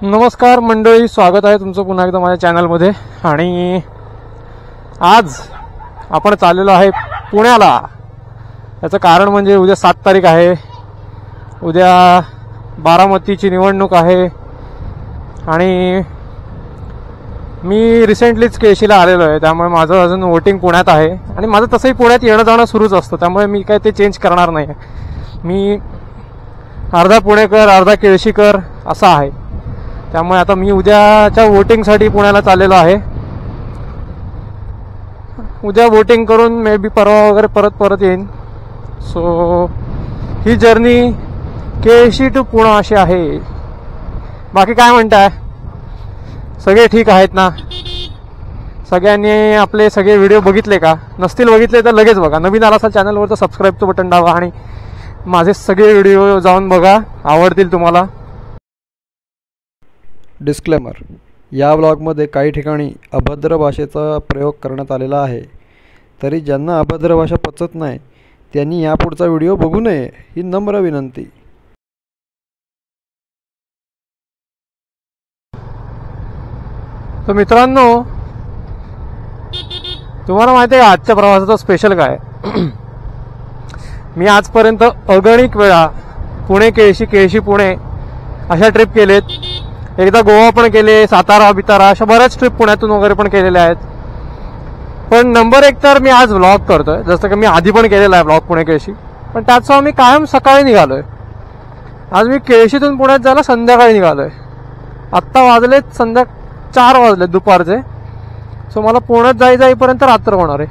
नमस्कार मंडळी, स्वागत आहे तुमचं पुन्हा एकदा माझ्या चॅनलमध्ये. आणि आज आपण चाललेलो आहे पुण्याला. याचं कारण म्हणजे उद्या 7 तारीख आहे. उद्या बारामतीची निवडणूक आहे आणि मी रिसेंटलीच केशीला आलेलो आहे, त्यामुळे माझं अजून वोटिंग पुण्यात आहे. आणि माझं तसंही पुण्यात येणं जाणं सुरूच असतं, त्यामुळे मी काय ते चेंज करणार नाही. मी अर्धा पुणेकर अर्धा केळशीकर असा आहे. त्यामुळे आता मी उद्याच्या वोटिंगसाठी पुण्याला चाललेलो आहे. उद्या वोटिंग करून मे बी परवा वगैरे परत येईन. सो ही जर्नी केळशी टू पुणे अशी आहे. बाकी काय म्हणताय, सगळे ठीक आहेत ना? सगळ्यांनी आपले सगळे व्हिडिओ बघितले का? नसतील बघितले तर लगेच बघा. नवीन आला असाल चॅनलवर तर सबस्क्राईबचं बटन दाबा आणि माझे सगळे व्हिडिओ जाऊन बघा, आवडतील तुम्हाला. डिस्क्लेमर: या ब्लॉगमध्ये काही ठिकाणी अभद्र भाषेचा प्रयोग करण्यात आलेला आहे. तरी ज्यांना अभद्र भाषा पचत नाही त्यांनी यापुढचा व्हिडिओ बघू नये ही नम्र विनंती. तर मित्रांनो, तुम्हाला माहिती आहे आजच्या प्रवासाचा स्पेशल काय? मी आजपर्यंत अगणित वेळा पुणे केळशी, केळशी पुणे अशा ट्रिप केलेत. एकदा गोवा पण केले, सातारा बितारा अशा बऱ्याच ट्रिप पुण्यातून वगैरे पण केलेल्या आहेत. पण नंबर 1 तर मी आज व्लॉग करतोय, जसं की मी आधी पण केलेला आहे व्लॉग पुणे केळशी. पण त्याचं मी कायम सकाळी निघालोय. आज मी केळशीतून पुण्यात जायला संध्याकाळी निघालोय. आत्ता वाजलेत 4 वाजलेत दुपारचे. सो मला पुण्यात जाईपर्यंत रात्र होणार आहे.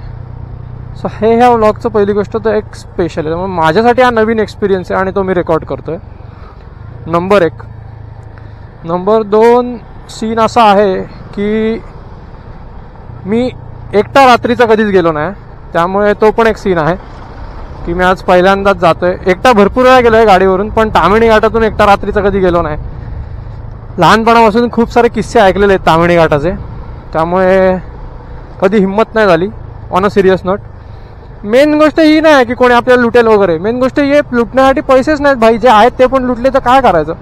सो ह्या व्लॉगचं पहिली गोष्ट तर एक स्पेशल आहे. माझ्यासाठी हा नवीन एक्सपिरियन्स आहे आणि तो मी रेकॉर्ड करतोय. नंबर 1. नंबर 2 सीन असा आहे की मी एकटा रात्रीचा कधीच गेलो नाही, त्यामुळे तो पण एक सीन आहे की मी आज पहिल्यांदाच जातोय. एकटा भरपूर वेळा गेलो आहे गाडीवरून, पण तामिणी घाटातून एकटा रात्रीचा कधी गेलो नाही. लहानपणापासून खूप सारे किस्से ऐकलेले आहेत तामिणी घाटाचे, त्यामुळे कधी हिंमत नाही झाली. On a serious note, main गोष्ट ही नाही की कोणी आपल्याला लुटेल वगैरे. मेन गोष्ट ही लुटण्यासाठी पैसेच नाहीत भाई. जे आहेत ते पण लुटले तर काय करायचं?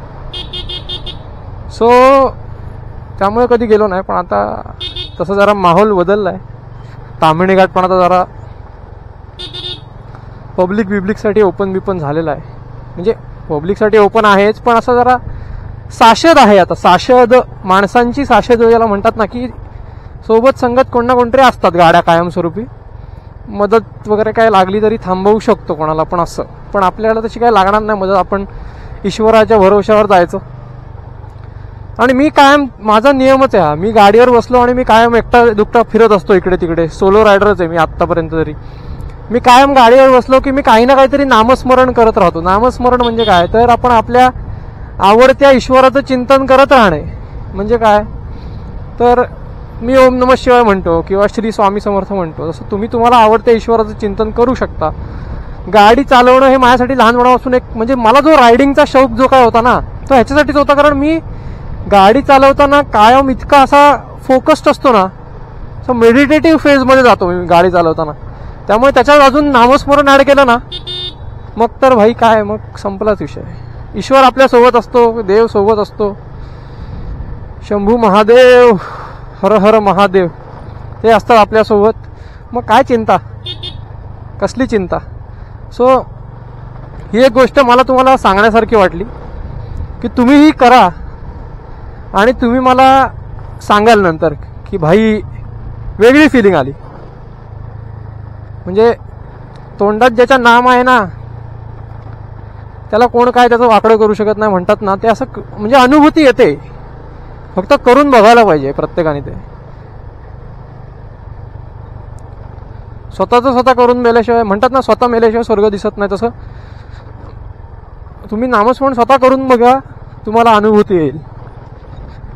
सो त्यामुळे कधी गेलो नाही. पण आता तसं जरा माहोल बदलला आहे. तामिणी घाट पण आता जरा पब्लिकसाठी ओपन झालेला आहे. म्हणजे पब्लिकसाठी ओपन आहेच, पण असं जरा साशद आहे. आता साशद, माणसांची साशद याला म्हणतात ना, की सोबत संगत कोण ना कोणतरी असतात गाड्या कायमस्वरूपी. मदत वगैरे काय लागली तरी थांबवू शकतो कोणाला पण असं. पण आपल्याला तशी काय लागणार नाही मदत. आपण ईश्वराच्या भरोश्यावर जायचं. आणि मी कायम, माझा नियमच आहे हा, मी गाडीवर बसलो आणि मी कायम एकटा दुकटा फिरत असतो इकडे तिकडे. सोलो रायडरच आहे मी आत्तापर्यंत तरी. मी कायम गाडीवर बसलो की मी काही ना काहीतरी नामस्मरण करत राहतो. नामस्मरण म्हणजे काय तर आपण आपल्या आवडत्या ईश्वराचं चिंतन करत राहणे. म्हणजे काय तर मी ओम नमः शिवाय म्हणतो किंवा श्री स्वामी समर्थ म्हणतो. जसं तुम्ही तुम्हाला आवडत्या ईश्वराचं चिंतन करू शकता. गाडी चालवणं हे माझ्यासाठी लहानपणापासून एक, म्हणजे मला जो रायडिंगचा शौक जो काय होता ना, तो ह्याच्यासाठीच होता. कारण मी गाडी चालवताना कायम इतका असा फोकस्ड असतो ना, सो मेडिटेटिव्ह फेजमध्ये जातो मी गाडी चालवताना. त्यामुळे त्याच्यात अजून नामस्मरण ॲड केलं ना, मग तर भाई काय, मग संपलाच विषय. ईश्वर आपल्या सोबत असतो, देव सोबत असतो. शंभू महादेव, हर हर महादेव ते असतात आपल्यासोबत. मग काय चिंता, कसली चिंता? सो ही एक गोष्ट मला तुम्हाला सांगण्यासारखी वाटली की तुम्हीही करा आणि तुम्ही मला सांगाल नंतर की भाई वेगळी फिलिंग आली. म्हणजे तोंडात ज्याचं नाम आहे ना, त्याला कोण काय त्याचं वाकडं करू शकत नाही म्हणतात ना, ते असं म्हणजे अनुभूती येते. फक्त करून बघायला पाहिजे प्रत्येकाने. ते स्वतः करून मेल्याशिवाय, म्हणतात ना स्वतः मेल्याशिवाय स्वर्ग दिसत नाही, तसं तुम्ही नामस्मरण स्वतः करून बघा, तुम्हाला अनुभूती येईल.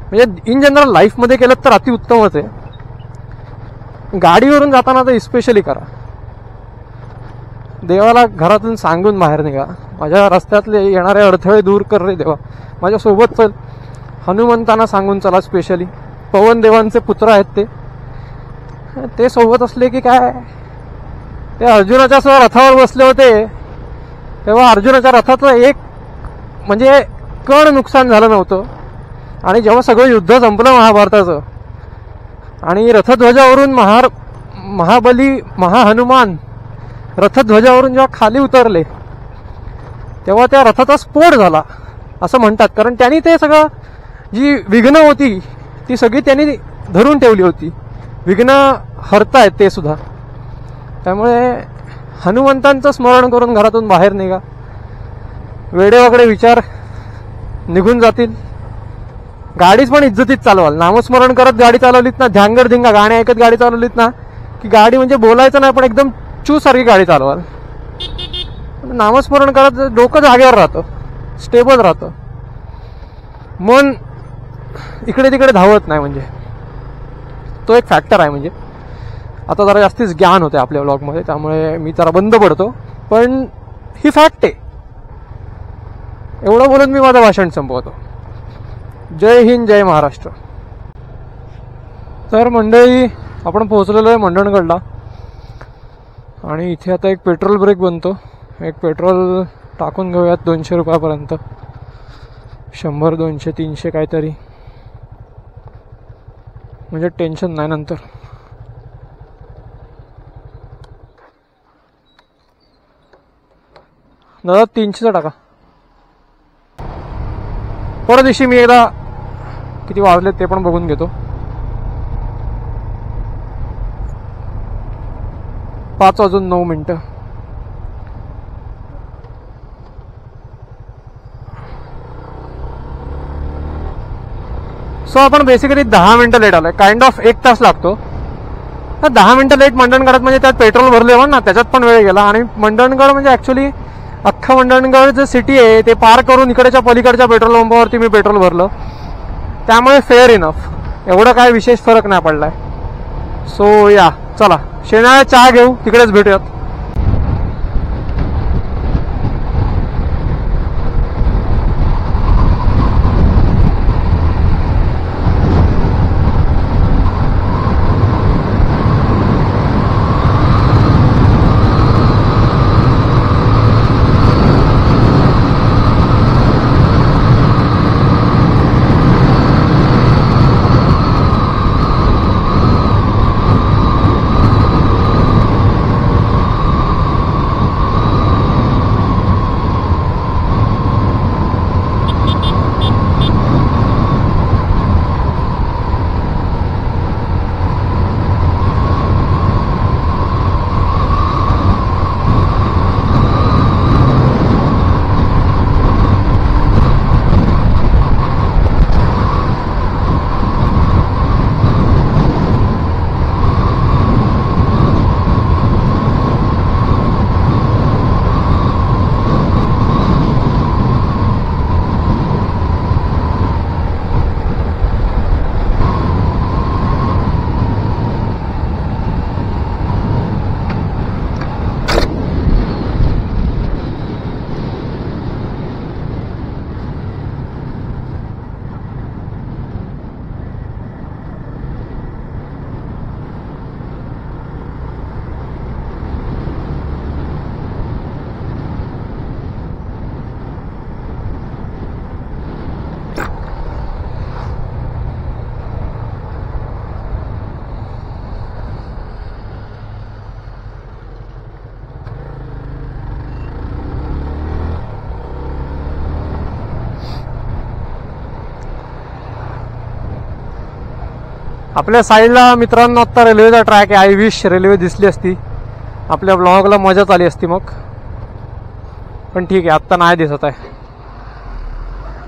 म्हणजे इन जनरल लाईफमध्ये केलं तर अतिउत्तमच आहे. गाडीवरून जाताना तर स्पेशली करा. देवाला घरातून सांगून बाहेर निघा, माझ्या रस्त्यातले येणारे अडथळे दूर कर रे देवा, माझ्यासोबत चल. हनुमंतांना सांगून चला. स्पेशली पवन देवांचे पुत्र आहेत ते सोबत असले की काय. ते अर्जुनाच्या सह रथावर बसले होते तेव्हा अर्जुनाच्या रथाचं एक म्हणजे कण नुकसान झालं नव्हतं. आणि जेव्हा सगळं युद्ध संपलं महाभारताचं आणि रथध्वजावरून महाबली महाहनुमान रथध्वजावरून जेव्हा खाली उतरले तेव्हा त्या रथाचा स्फोट झाला असं म्हणतात. कारण त्यांनी ते सगळं जी विघ्न होती ती सगळी त्यांनी धरून ठेवली होती. विघ्न हरतायत ते सुद्धा. त्यामुळे हनुमंतांचं स्मरण करून घरातून बाहेर निघा. वेडेवाकडे विचार निघून जातील. गाडीच पण इज्जतीत चालवाल. नामस्मरण करत गाडी चालवलीत ना, ध्यांगड धिंगा गाणे ऐकत गाडी चालवलीत ना की गाडी म्हणजे बोलायचं नाही पण एकदम चू सारखी गाडी चालवाल. नामस्मरण करत डोकं जागेवर राहतं, स्टेबल राहतं, मन इकडे तिकडे धावत नाही. म्हणजे तो एक फॅक्टर आहे. म्हणजे आता जरा जास्तीच ज्ञान होते आपल्या व्लॉगमध्ये त्यामुळे मी जरा बंद पडतो, पण ही फॅक्ट आहे. एवढं बोलून मी माझं भाषण संपवतो. जय हिंद, जय महाराष्ट्र. तर मंडळी, आपण पोहोचलेलो आहे मंडणगडला आणि इथे आता एक पेट्रोल ब्रेक बनतो. एक पेट्रोल टाकून घेऊयात 200 रुपयापर्यंत. 100, 200, 300 काहीतरी, म्हणजे टेन्शन नाही नंतर. दादा 300चा टाका. परत दिवशी मी एकदा किती वाजले ते पण बघून घेतो. 5:09. सो आपण बेसिकली 10 मिनिटं लेट आलोय. काइंड ऑफ 1 तास लागतो. 10 मिनिटं लेट मंडणगडात म्हणजे त्यात पेट्रोल भरले ना, त्याच्यात पण वेळ गेला. आणि मंडणगड म्हणजे ऍक्च्युली अख्खं मंडणगड जे सिटी आहे ते पार करून इकडच्या पलीकडच्या पेट्रोल पंपावरती मी पेट्रोल भरलं. त्यामुळे फेअर इनफ, एवढं काय विशेष फरक नाही पडलाय. सो या चला शेणाळ्यात चहा घेऊ, तिकडेच भेटूयात. आपल्या साईडला मित्रांनो आता रेल्वेचा ट्रॅक आहे. आय विश रेल्वे दिसली असती, आपल्या ब्लॉगला मजाच आली असती मग. पण ठीक आहे, आत्ता नाही दिसत आहे.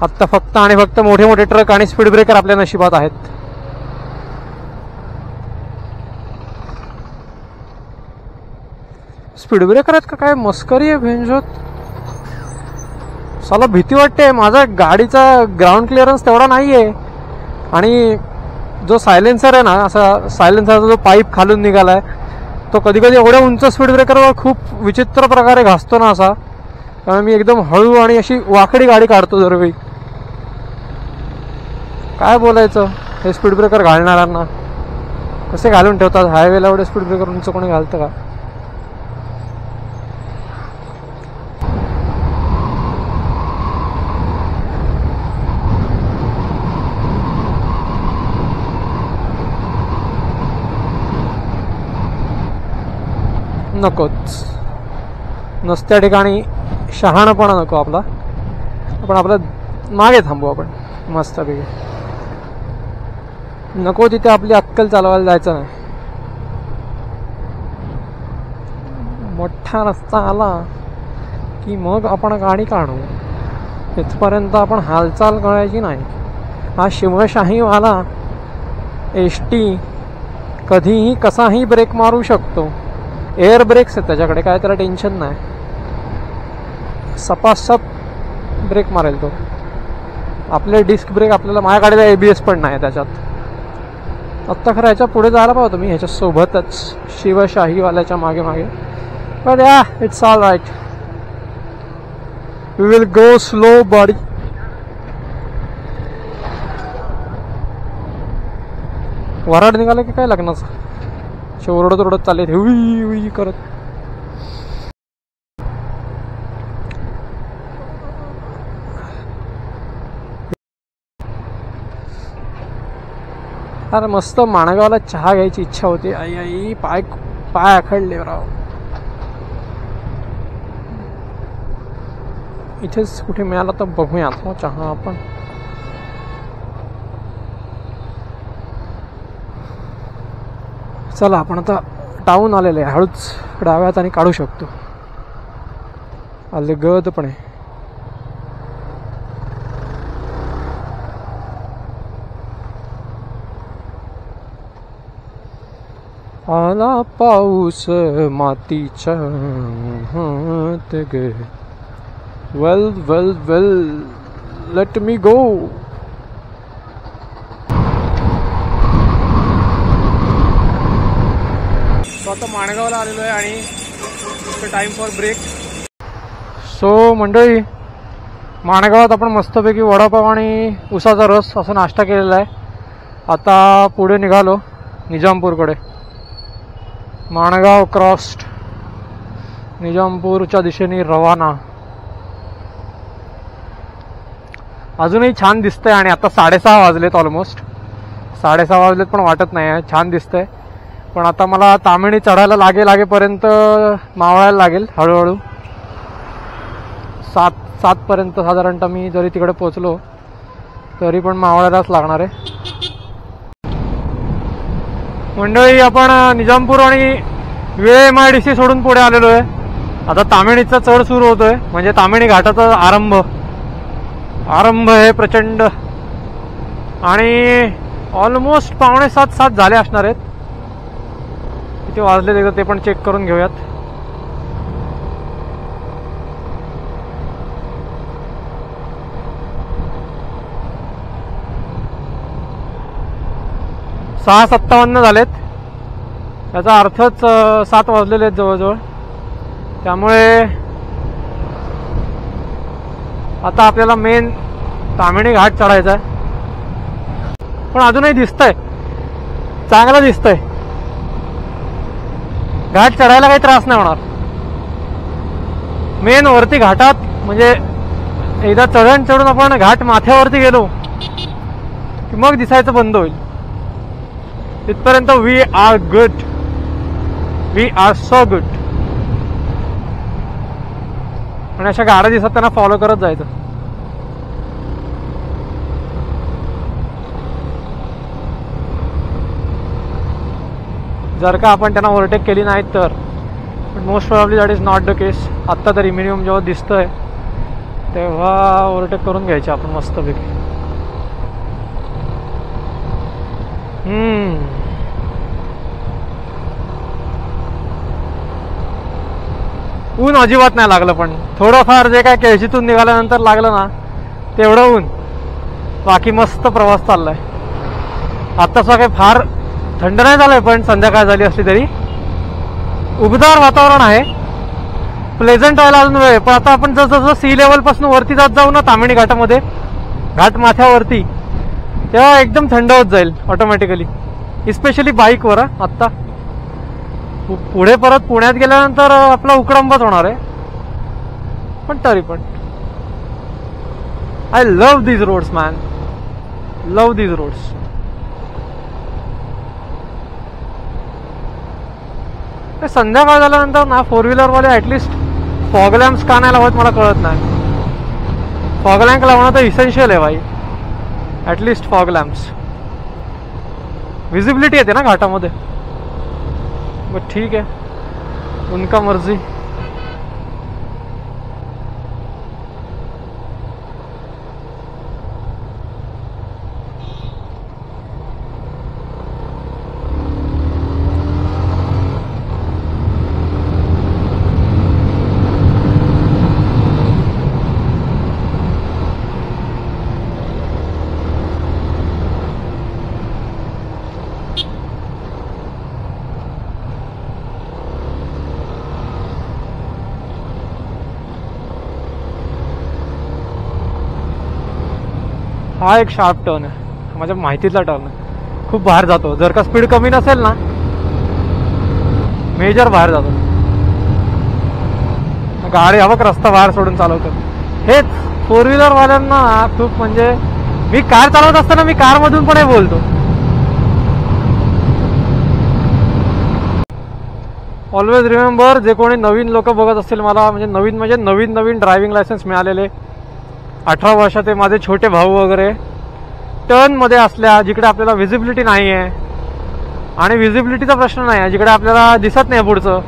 आत्ता फक्त आणि फक्त मोठे मोठे ट्रक आणि स्पीड ब्रेकर आपल्या नशिबात आहेत. स्पीड ब्रेकर आहेत का काय? मस्करी आहे भेंजोत. साला भीती वाटते. माझा गाडीचा ग्राउंड क्लिअरन्स तेवढा नाहीये. आणि जो सायलेन्सर आहे ना, असा सायलेन्सरचा जो पाईप खालून निघालाय तो कधी कधी एवढ्या उंच स्पीड ब्रेकरवर खूप विचित्र प्रकारे घासतो ना असा. त्यामुळे मी एकदम हळू आणि अशी वाकडी गाडी काढतो दरवेळी. काय बोलायचं हे स्पीड ब्रेकर घालणाऱ्यांना. कसे घालून ठेवतात हायवेला एवढे स्पीड ब्रेकर उंच? कोणी घालतं का? नकोच. नसत्या ठिकाणी शहाणपणा नको आपला. आपण आपलं मागे थांबू आपण मस्तपैकी. नको तिथे आपली अक्कल चालवायला जायचं नाही. मोठा रस्ता आला की मग आपण गाडी काढू. इथपर्यंत आपण हालचाल करायची नाही. हा शिवशाहीवाला एसटी कधीही कसाही ब्रेक मारू शकतो. एअर ब्रेक्स आहेत त्याच्याकडे, काय त्याला टेन्शन नाही. सपासप ब्रेक मारेल तो. आपले डिस्क ब्रेक आपल्याला, माझ्या गाडीला ABS पण नाही त्याच्यात. आत्ता खरं ह्याच्या पुढे जायला पाहिजे तुम्ही, ह्याच्या सोबतच शिवशाहीवाल्याच्या मागे मागे. But yeah it's all right. We will go slow buddy. वराड निघालं की काय लग्नाचं. ओरडत ओरडत चालले हुई हुई करत. अरे मस्त माणगावला चहा घ्यायची इच्छा होती. आई आई पाय पाय आखडले राव. इथेच कुठे मिळाला तर बघूयात हो चहा आपण. चला आपण आता टाऊन आलेले आहे. हळूच डाव्यात आणि काढू शकतो अलगदपणे. आला पाऊस मातीच्या हात गे. वेल वेल वेल लेट मी गो. आता माणगावला आलेलो आहे आणि टाइम फॉर ब्रेक. सो मंडळी, माणगावात आपण मस्तपैकी वडापाव आणि उसाचा रस असा नाश्ता केलेला आहे. आता पुढे निघालो निजामपूरकडे. माणगाव क्रॉस्ड, निजामपूरच्या दिशेने रवाना. अजूनही छान दिसतंय आणि आता 6:30 वाजलेत. ऑलमोस्ट 6:30 वाजलेत पण वाटत नाही आहे, छान दिसतंय. पण आता मला तामिणी चढायला लागेपर्यंत मावळायला लागेल हळूहळू. 7 पर्यंत साधारणतः मी जरी तिकडे पोचलो तरी पण मावळायलाच लागणार आहे. मंडळी, आपण निजामपूर आणि वेळे MIDC सोडून पुढे आलेलो आहे. आता तामिणीचा चढ सुरू होतोय, म्हणजे तामिणी घाटाचा आरंभ आहे प्रचंड. आणि ऑलमोस्ट 6:45 झाले असणार आहेत. किती वाजले एकदा ते पण चेक करून घेऊयात. सहा 57 झालेत. याचा अर्थच 7 वाजलेले आहेत जवळजवळ. त्यामुळे आता आपल्याला मेन तामिणी घाट चढायचा आहे. पण अजूनही दिसतंय, चांगलं दिसतंय. घाट चढायला काही त्रास नाही होणार. मेन वरती घाटात म्हणजे एकदा चढून आपण घाट माथ्यावरती गेलो की मग दिसायचं बंद होईल. तिथपर्यंत we are good, we are so good. आणि अशा गाड्या दिसत त्यांना फॉलो करत जायचं. जर का आपण त्यांना ओव्हरटेक केली नाही तर. But most probably that is not the case. आत्ता तरी मिनिमम जेव्हा दिसतंय तेव्हा ओव्हरटेक करून घ्यायचे आपण मस्तपैकी. ऊन अजिबात नाही लागलं, पण थोडंफार जे काय केळशीतून निघाल्यानंतर लागलं ना तेवढं ऊन. बाकी मस्त प्रवास चाललाय. आत्ताचा काही फार थंड नाही झालंय, पण संध्याकाळ झाली असली तरी उबदार वातावरण आहे. प्लेझंट व्हायला अजून वेळ. पण आता आपण जसं सी लेवल पासून वरती जात जाऊ ना तामिणी घाटामध्ये, घाट माथ्यावरती, तेव्हा एकदम थंड होत जाईल ऑटोमॅटिकली. इस्पेशली बाईकवर. आत्ता पुढे परत पुण्यात गेल्यानंतर आपला उकडंबच होणार आहे. पण तरी पण I love these roads man, love these roads. संध्याकाळ झाल्यानंतर ना फोर व्हीलरवाले ॲटलिस्ट फॉग लॅम्प्स का नाही लावत मला कळत नाही. फॉग लॅम्प लावणं तर इसेन्शियल आहे भाई. ॲटलिस्ट फॉग लॅम्प्स, विजिबिलिटी येते ना घाटामध्ये. बट ठीक आहे, उनका मर्जी. हा एक शार्प टर्न आहे, माझ्या माहितीतला टर्न आहे. खूप बाहेर जातो, जर का स्पीड कमी नसेल ना मेजर बाहेर जातो. गाडी हवं रस्ता बाहेर सोडून चालवतो. हेच फोर व्हीलर वाल्यांना खूप, म्हणजे मी कार चालवत असताना मी कार मधून पण हे बोलतो. ऑलवेज रिमेंबर, जे कोणी नवीन लोक बघत असतील मला, म्हणजे नवीन ड्रायव्हिंग लायसन्स मिळालेले 18 वर्षाचे माझे छोटे भाऊ वगैरे, टर्न मध्ये असल्या जिकडे आपल्याला व्हिजिबिलिटी नाही आहे, आणि व्हिजिबिलिटीचा प्रश्न नाही आहे, जिकडे आपल्याला दिसत नाही पुढचं,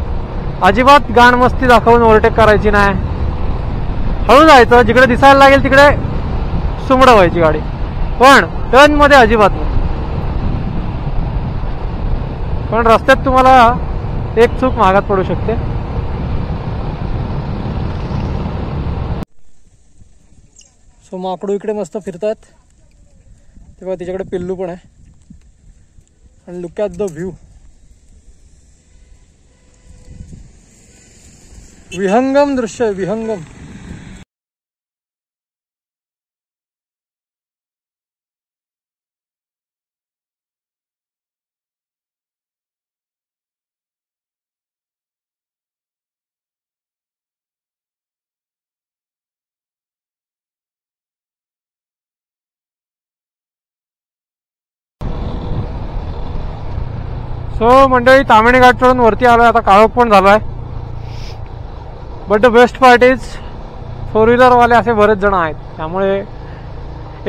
अजिबात गाण मस्ती दाखवून ओव्हरटेक करायची नाही. हळू जायचं, जिकडे दिसायला लागेल तिकडे सुमडं व्हायची गाडी, पण टर्न मध्ये अजिबात नाही. पण रस्त्यात तुम्हाला एक चूक मागात पडू शकते. सो माकडू इकडे मस्त फिरतात, तेव्हा तिच्याकडे पिल्लू पण आहे. आणि लुक ॲट द व्ह्यू, विहंगम दृश्य आहे, विहंगम. सो मंडळी, तामिणी घाट चढून वरती आलोय, आता काळोख पण झालाय. But the best part is four व्हीलरवाले असे बरेच जण आहेत, त्यामुळे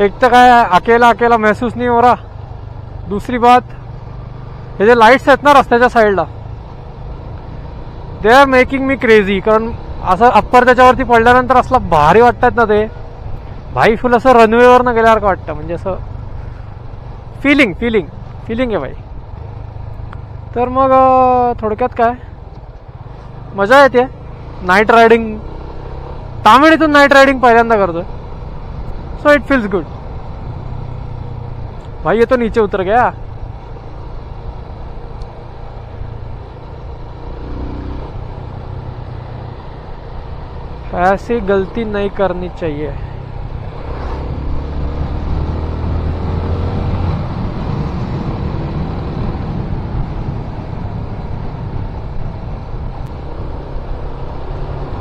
एक तर काय अकेला महसूस नाही हो रहा. दुसरी बात, हे जे लाईट्स आहेत ना रस्त्याच्या साईडला, they are making me crazy. कारण असं अप्पर त्याच्यावरती पडल्यानंतर असला भारी वाटतात ना ते भाई, फुल असं रनवेवर न गेल्यासारखं वाटतं. म्हणजे असं फिलिंग आहे भाई. तर मग थोडक्यात काय मजा येते नाईट रायडिंग. तामिळीतून नाईट रायडिंग पहिल्यांदा करतोय, सो इट फील्स गुड. भाई ये तो नीचे उतर गया. ऐसी गलती नहीं करनी चाहिए.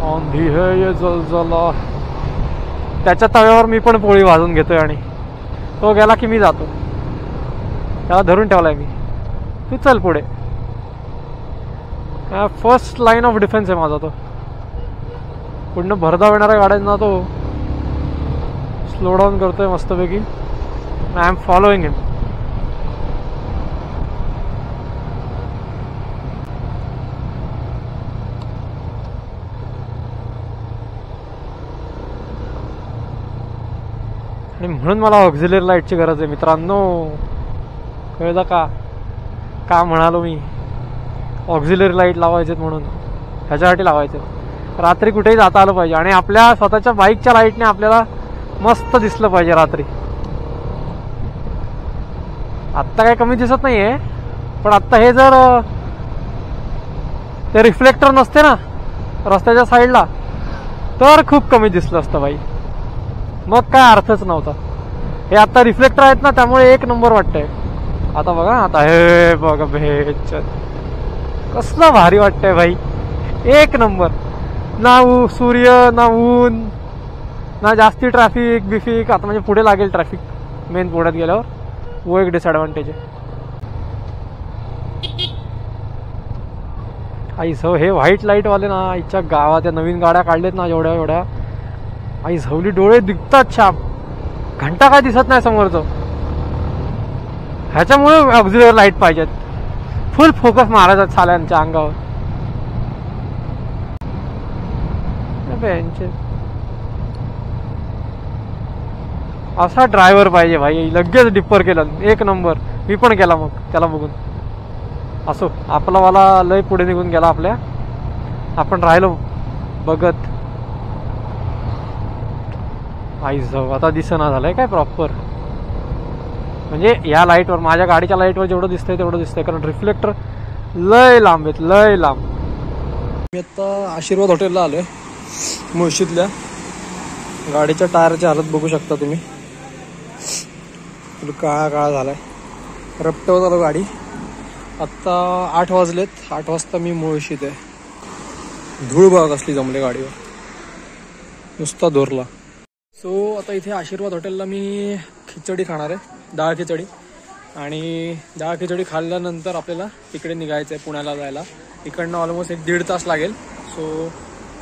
आंधी है ये जलजला. त्याच्या तव्यावर मी पण पोळी भाजून घेतोय, आणि तो गेला की मी जातो. त्याला धरून ठेवलाय मी, तू चल पुढे. फर्स्ट लाईन ऑफ डिफेन्स आहे माझा तो. पुढनं भरधाव येणाऱ्या गाड्यांना तो स्लो डाऊन करतोय मस्तपैकी. आय एम फॉलोइंग हिम. आणि म्हणून मला ऑक्झिलरी लाईटची गरज आहे मित्रांनो. कळलं का म्हणालो मी ऑक्झिलरी लाईट लावायचे म्हणून? ह्याच्यासाठी लावायचे, रात्री कुठेही जाता आलं पाहिजे, आणि आपल्या स्वतःच्या बाईकच्या लाईटने आपल्याला मस्त दिसलं पाहिजे रात्री. आत्ता काही कमी दिसत नाहीये, पण आत्ता हे जर ते रिफ्लेक्टर नसते ना रस्त्याच्या साईडला, तर खूप कमी दिसलं असतं भाई. मग काय अर्थच नव्हता. हे आता रिफ्लेक्टर आहेत ना, त्यामुळे एक नंबर वाटतंय. आता बघा, आता हे बघा भेच कसलं भारी वाटतंय भाई, एक नंबर. ना सूर्य, ना ऊन, ना जास्ती ट्रॅफिक बिफिक. आता म्हणजे पुढे लागेल ट्रॅफिक मेन पुण्यात गेल्यावर, वो एक डिसएडवांटेज आहे. आई सव हे व्हाईट लाईट वाले ना इच्छा गावात त्या नवीन गाड्या काढलेत ना एवढ्या एवढ्या आई झवली डोळे दिसतात छाप घंटा काय दिसत नाही समोरचं ह्याच्यामुळे ऑक्झिलरी लाईट पाहिजेत फुल फोकस मारायचा साल्यांच्या अंगावर असा ड्रायव्हर पाहिजे भाई लगेच डिप्पर केलं एक नंबर मी पण केला मग त्याला बघून असो आपला वाला लय पुढे निघून गेला आपल्या आपण राहिलो बघत आई जाऊ आता दिसना झालंय काय प्रॉपर म्हणजे या लाईटवर माझ्या गाडीच्या लाईटवर जेवढं दिसतंय तेवढं दिसतंय कारण रिफ्लेक्टर लय लांब आहेत लय लांब मी आता आशीर्वाद हॉटेलला आलोय मुळशीतल्या गाडीच्या टायरची हालत बघू शकता तुम्ही काळा काळा झालाय रपटवत आलो गाडी आत्ता 8 वाजलेत 8 वाजता मी मुळशीत आहे धूळ बघ कसली जमले गाडीवर नुसता दोरला सो आता इथे आशीर्वाद हॉटेलला मी खिचडी खाणार आहे डाळ खिचडी आणि डाळ खिचडी खाल्ल्यानंतर आपल्याला तिकडे निघायचं आहे पुण्याला जायला इकडनं ऑलमोस्ट 1-1.5 तास लागेल सो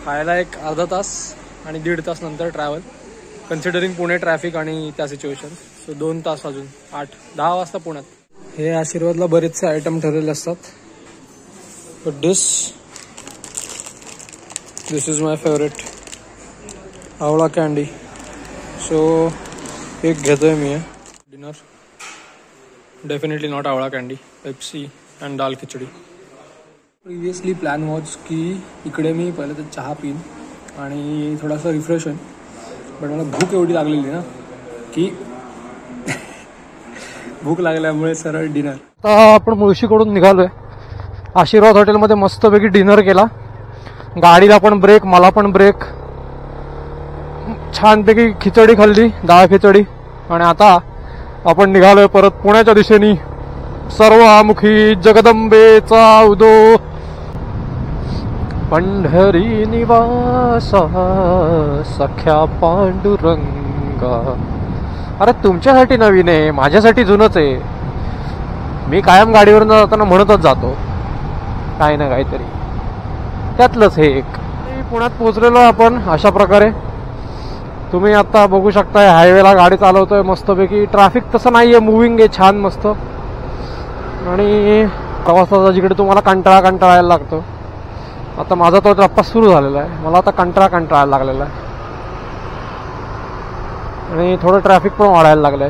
खायला एक अर्धा तास आणि 1.5 तास नंतर ट्रॅव्हल कन्सिडरिंग पुणे ट्रॅफिक आणि त्या सिच्युएशन सो 2 तास अजून 8-10 वाजता पुण्यात हे आशीर्वादला बरेचसे आयटम ठरलेले असतात but this is my favourite आवळा कॅन्डी सो एक घेतोय मी डिनर डेफिनेटली नॉट आवळा candy Pepsi and dal khichdi previously plan was की इकडे मी पहिले तर चहा पिन आणि थोडासा रिफ्रेश होईन बट मला भूक एवढी लागलेली ना की भूक लागल्यामुळे सरळ डिनर आता आपण मुळशीकडून निघालोय आशीर्वाद हॉटेलमध्ये मस्तपैकी डिनर केला गाडीला पण ब्रेक मला पण ब्रेक छानपैकी खिचडी खाल्ली डाळ खिचडी आणि आता आपण निघालोय परत पुण्याच्या दिशेने सर्वामुखी जगदंबेचा उदो पंढरी निवासा सख्या पांडुरंगा अरे तुमच्यासाठी नवीन आहे माझ्यासाठी जुनच आहे मी कायम गाडीवरून जाताना म्हणतच जातो काय ना काहीतरी त्यातलंच हे एक पुण्यात पोहोचलेलो आपण अशा प्रकारे तुम्ही आता बघू शकताय हायवेला गाडी चालवतोय मस्तपैकी ट्रॅफिक तसं नाहीये मुव्हिंग आहे छान मस्त आणि प्रवासाचा जिकडे तुम्हाला कंटाळायला लागतो आता माझा तो टप्पा सुरू झालेला आहे मला आता कंटाळायला लागलेला आहे आणि थोडं ट्रॅफिक पण वाढायला लागलंय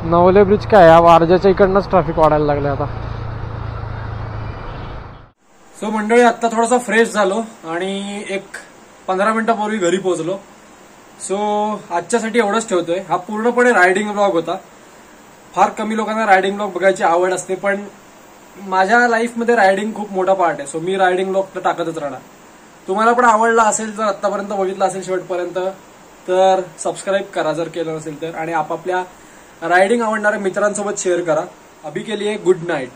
नवले ब्रिज काय या वारजाच्या इकडनंच ट्रॅफिक वाढायला लागलंय आता सो मंडळी आता थोडासा फ्रेश झालो आणि एक 15 मिनिटापूर्वी घरी पोहोचलो सो आजच्यासाठी एवढंच ठेवतोय हा पूर्णपणे रायडिंग ब्लॉग होता फार कमी लोकांना रायडिंग ब्लॉग बघायची आवड असते पण माझ्या लाईफमध्ये रायडिंग खूप मोठा पार्ट आहे सो मी रायडिंग ब्लॉग तर टाकतच राहणार तुम्हाला पण आवडला असेल जर आतापर्यंत बघितलं असेल शेवटपर्यंत तर सबस्क्राईब करा जर केलं नसेल तर आणि आपापल्या रायडिंग आवडणाऱ्या मित्रांसोबत शेअर करा अभी के लिए गुड नाईट